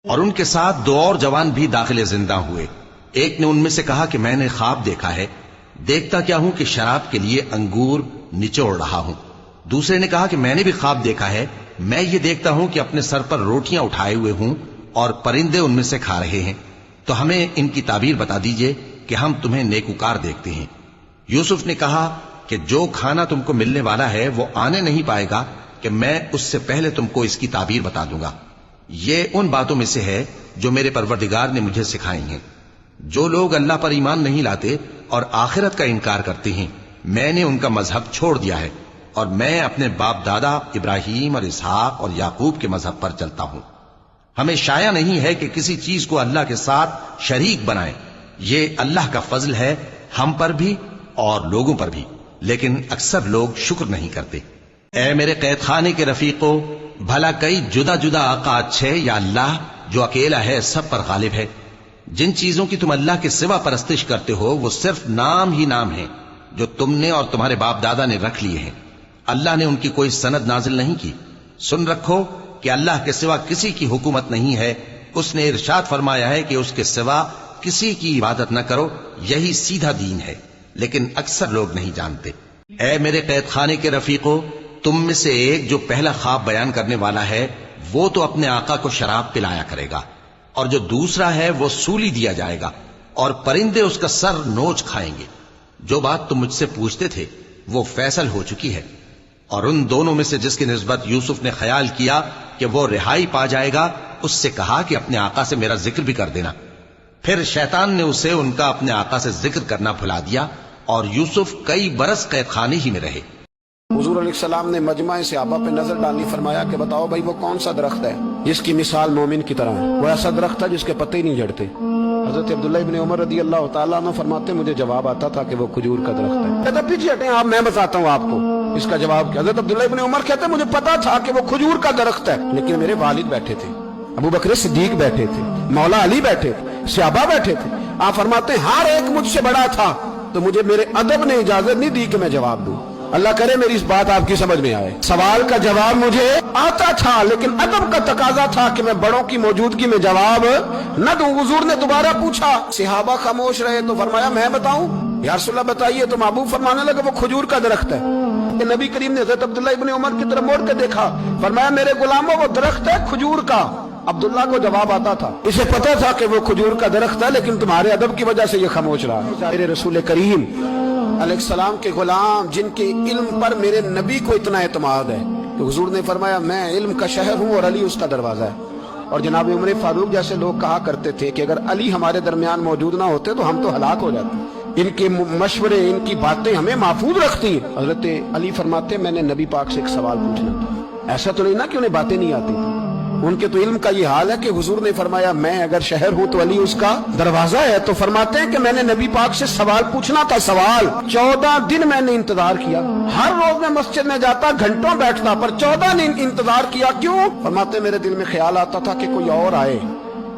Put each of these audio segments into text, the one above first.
اور ان کے ساتھ دو اور جوان بھی داخل زندہ ہوئے۔ ایک نے ان میں سے کہا کہ میں نے خواب دیکھا ہے، دیکھتا کیا ہوں کہ شراب کے لیے انگور نچوڑ رہا ہوں۔ دوسرے نے کہا کہ میں نے بھی خواب دیکھا ہے، میں یہ دیکھتا ہوں کہ اپنے سر پر روٹیاں اٹھائے ہوئے ہوں اور پرندے ان میں سے کھا رہے ہیں، تو ہمیں ان کی تعبیر بتا دیجئے کہ ہم تمہیں نیکوکار دیکھتے ہیں۔ یوسف نے کہا کہ جو کھانا تم کو ملنے والا ہے وہ آنے نہیں پائے گا کہ میں اس سے پہلے تم کو اس کی تعبیر بتا دوں گا۔ یہ ان باتوں میں سے ہے جو میرے پروردگار نے مجھے سکھائی ہیں۔ جو لوگ اللہ پر ایمان نہیں لاتے اور آخرت کا انکار کرتے ہیں، میں نے ان کا مذہب چھوڑ دیا ہے اور میں اپنے باپ دادا ابراہیم اور اسحاق اور یعقوب کے مذہب پر چلتا ہوں۔ ہمیں شایع نہیں ہے کہ کسی چیز کو اللہ کے ساتھ شریک بنائیں۔ یہ اللہ کا فضل ہے ہم پر بھی اور لوگوں پر بھی، لیکن اکثر لوگ شکر نہیں کرتے۔ اے میرے قید خانے کے رفیقو، بھلا کئی جدا جدا آقا اچھے یا اللہ جو اکیلا ہے سب پر غالب ہے؟ جن چیزوں کی تم اللہ کے سوا پرستش کرتے ہو وہ صرف نام ہی نام ہیں جو تم نے اور تمہارے باپ دادا نے رکھ لیے ہیں۔ اللہ نے ان کی کوئی سند نازل نہیں کی۔ سن رکھو کہ اللہ کے سوا کسی کی حکومت نہیں ہے۔ اس نے ارشاد فرمایا ہے کہ اس کے سوا کسی کی عبادت نہ کرو، یہی سیدھا دین ہے، لیکن اکثر لوگ نہیں جانتے۔ اے میرے قید خانے کے رفیقو، تم میں سے ایک جو پہلا خواب بیان کرنے والا ہے وہ تو اپنے آقا کو شراب پلایا کرے گا، اور جو دوسرا ہے وہ سولی دیا جائے گا اور پرندے اس کا سر نوچ کھائیں گے۔ جو بات تم مجھ سے پوچھتے تھے وہ فیصل ہو چکی ہے۔ اور ان دونوں میں سے جس کی نسبت یوسف نے خیال کیا کہ وہ رہائی پا جائے گا، اس سے کہا کہ اپنے آقا سے میرا ذکر بھی کر دینا۔ پھر شیطان نے اسے ان کا اپنے آقا سے ذکر کرنا بھلا دیا اور یوسف کئی برس قید خانے ہی میں رہے۔ حضور علیہ السلام نے مجمع صحابہ پہ نظر ڈالی، فرمایا کہ بتاؤ بھائی وہ کون سا درخت ہے جس کی مثال مومن کی طرح ہے؟ وہ ایسا درخت ہے جس کے پتے ہی نہیں جھڑتے۔ حضرت عبداللہ ابن عمر رضی اللہ تعالیٰ عنہ فرماتے مجھے جواب آتا تھا کہ وہ کھجور کا درخت ہے۔ کہتا پیچھے ہٹیں آپ، میں بتاتا ہوں آپ کو اس کا جواب کیا۔ حضرت عبداللہ ابن عمر کہتے مجھے پتا تھا کہ وہ کھجور کا درخت ہے، لیکن میرے والد بیٹھے تھے، ابو بکر صدیق بیٹھے تھے، مولا علی بیٹھے تھے، صحابہ بیٹھے تھے۔ آپ فرماتے ہیں ہر ایک مجھ سے بڑا تھا تو مجھے میرے ادب نے اجازت نہیں دی کہ میں جواب دوں۔ اللہ کرے میری اس بات آپ کی سمجھ میں آئے۔ سوال کا جواب مجھے آتا تھا لیکن ادب کا تقاضا تھا کہ میں بڑوں کی موجودگی میں جواب نہ دوں۔ حضور نے دوبارہ پوچھا، صحابہ خاموش رہے تو فرمایا میں بتاؤں؟ یا رسول اللہ بتائیے۔ تو محبوب فرمانے لگا وہ کھجور کا درخت ہے۔ نبی کریم نے حضرت عبداللہ ابن عمر کی طرف موڑ کے دیکھا، فرمایا میرے غلاموں وہ درخت ہے کھجور کا۔ عبداللہ کو جواب آتا تھا، اسے پتا تھا کہ وہ کھجور کا درخت ہے لیکن تمہارے ادب کی وجہ سے یہ خاموش رہا۔ میرے رسول کریم علیہ السلام کے غلام جن کے علم پر میرے نبی کو اتنا اعتماد ہے کہ حضور نے فرمایا میں علم کا شہر ہوں اور علی اس کا دروازہ ہے۔ اور جناب عمر فاروق جیسے لوگ کہا کرتے تھے کہ اگر علی ہمارے درمیان موجود نہ ہوتے تو ہم تو ہلاک ہو جاتے۔ ان کے مشورے، ان کی باتیں ہمیں محفوظ رکھتی ہیں۔ حضرت علی فرماتے میں نے نبی پاک سے ایک سوال پوچھنا تھا۔ ایسا تو نہیں نا کہ انہیں باتیں نہیں آتی تھی، ان کے تو علم کا یہ حال ہے کہ حضور نے فرمایا میں اگر شہر ہوں تو علی اس کا دروازہ ہے۔ تو فرماتے ہیں کہ میں نے نبی پاک سے سوال پوچھنا تھا۔ سوال 14 دن میں نے انتظار کیا، ہر روز میں مسجد میں جاتا گھنٹوں بیٹھتا، پر 14 دن انتظار کیا۔ کیوں؟ فرماتے میرے دل میں خیال آتا تھا کہ کوئی اور آئے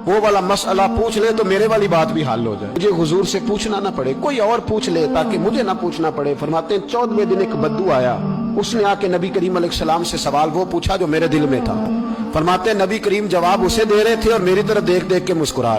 وہ والا مسئلہ پوچھ لے تو میرے والی بات بھی حل ہو جائے، مجھے حضور سے پوچھنا نہ پڑے، کوئی اور پوچھ لے تاکہ مجھے نہ پوچھنا پڑے۔ فرماتے ہیں 14ویں دن ایک بدو آیا، اس نے آ کے نبی کریم علیہ السلام سے سوال وہ پوچھا جو میرے دل میں تھا۔ فرماتے ہیں نبی کریم جواب اسے دے رہے تھے اور میری طرف دیکھ دیکھ کے مسکرا